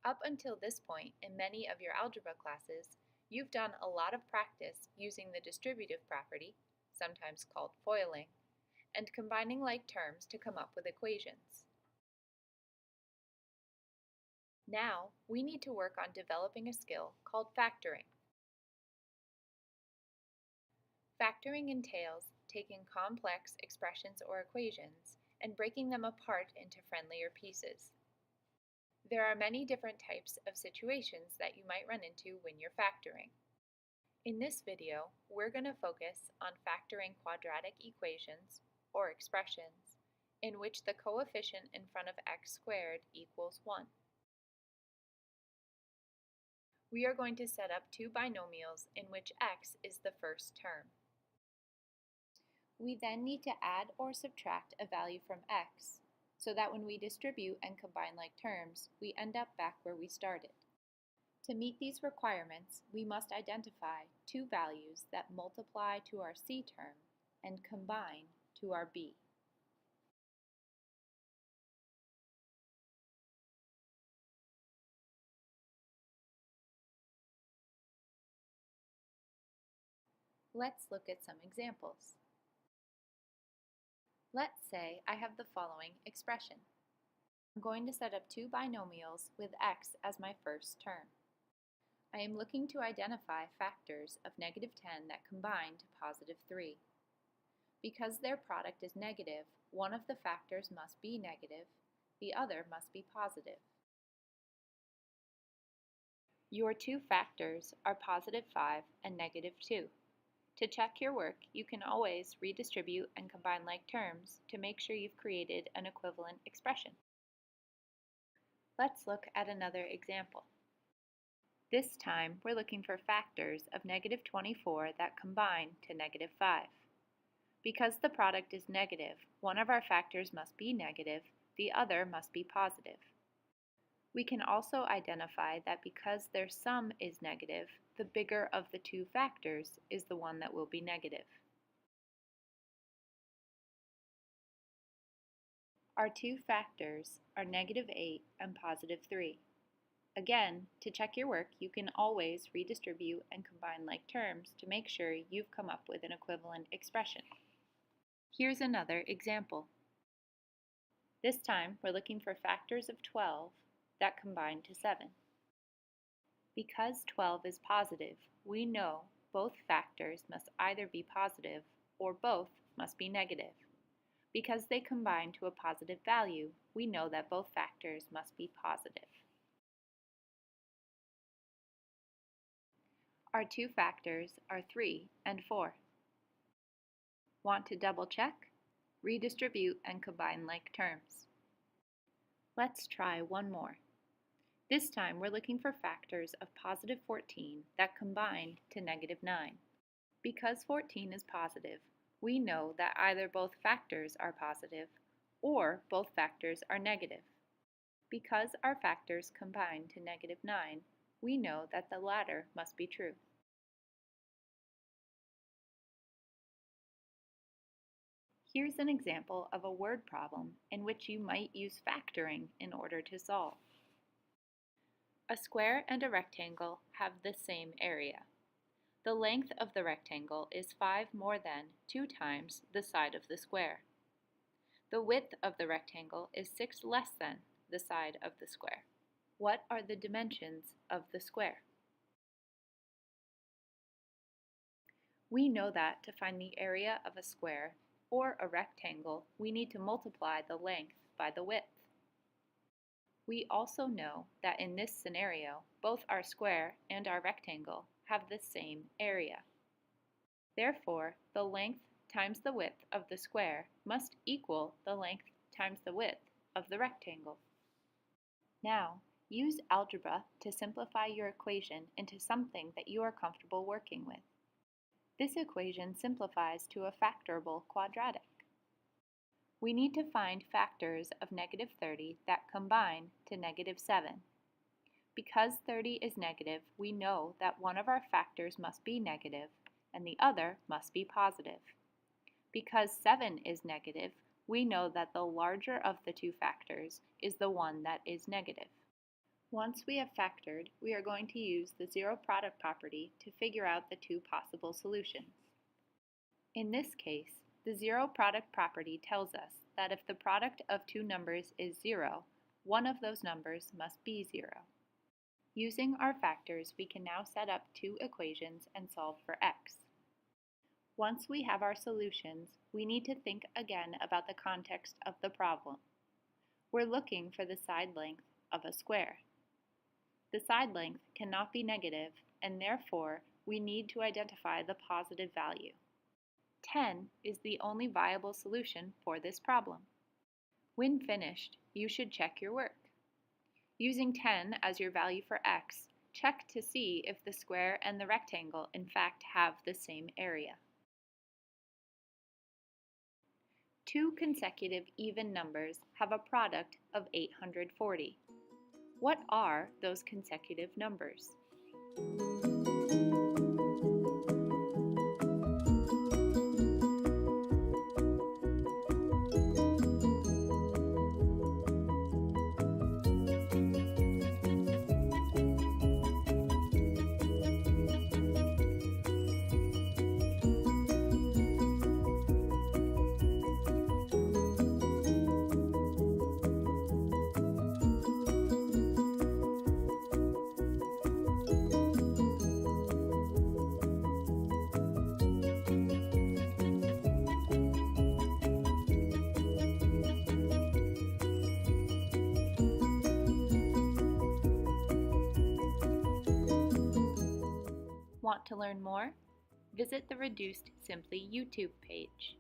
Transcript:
Up until this point in many of your algebra classes, you've done a lot of practice using the distributive property, sometimes called foiling, and combining like terms to come up with equations. Now, we need to work on developing a skill called factoring. Factoring entails taking complex expressions or equations and breaking them apart into friendlier pieces. There are many different types of situations that you might run into when you're factoring. In this video, we're going to focus on factoring quadratic equations, or expressions, in which the coefficient in front of x squared equals 1. We are going to set up two binomials in which x is the first term. We then need to add or subtract a value from x, so that when we distribute and combine like terms, we end up back where we started. To meet these requirements, we must identify two values that multiply to our c term and combine to our b. Let's look at some examples. Let's say I have the following expression. I'm going to set up two binomials with x as my first term. I am looking to identify factors of negative 10 that combine to positive 3. Because their product is negative, one of the factors must be negative, the other must be positive. Your two factors are positive 5 and negative 2. To check your work, you can always redistribute and combine like terms to make sure you've created an equivalent expression. Let's look at another example. This time, we're looking for factors of negative 24 that combine to negative 5. Because the product is negative, one of our factors must be negative, the other must be positive. We can also identify that because their sum is negative, the bigger of the two factors is the one that will be negative. Our two factors are negative 8 and positive 3. Again, to check your work, you can always redistribute and combine like terms to make sure you've come up with an equivalent expression. Here's another example. This time, we're looking for factors of 12 that combine to 7. Because 12 is positive, we know both factors must either be positive or both must be negative. Because they combine to a positive value, we know that both factors must be positive. Our two factors are 3 and 4. Want to double check? Redistribute and combine like terms. Let's try one more. This time we're looking for factors of positive 14 that combine to negative 9. Because 14 is positive, we know that either both factors are positive or both factors are negative. Because our factors combine to negative 9, we know that the latter must be true. Here's an example of a word problem in which you might use factoring in order to solve. A square and a rectangle have the same area. The length of the rectangle is 5 more than 2 times the side of the square. The width of the rectangle is 6 less than the side of the square. What are the dimensions of the square? We know that to find the area of a square or a rectangle, we need to multiply the length by the width. We also know that in this scenario, both our square and our rectangle have the same area. Therefore, the length times the width of the square must equal the length times the width of the rectangle. Now, use algebra to simplify your equation into something that you are comfortable working with. This equation simplifies to a factorable quadratic. We need to find factors of negative 30 that combine to negative 7. Because 30 is negative, we know that one of our factors must be negative and the other must be positive. Because 7 is negative, we know that the larger of the two factors is the one that is negative. Once we have factored, we are going to use the zero product property to figure out the two possible solutions. In this case, the zero product property tells us that if the product of two numbers is 0, one of those numbers must be 0. Using our factors, we can now set up two equations and solve for x. Once we have our solutions, we need to think again about the context of the problem. We're looking for the side length of a square. The side length cannot be negative, and therefore we need to identify the positive value. 10 is the only viable solution for this problem. When finished, you should check your work. Using 10 as your value for x, check to see if the square and the rectangle in fact have the same area. Two consecutive even numbers have a product of 840. What are those consecutive numbers? Want to learn more? Visit the Reduced Simply YouTube page.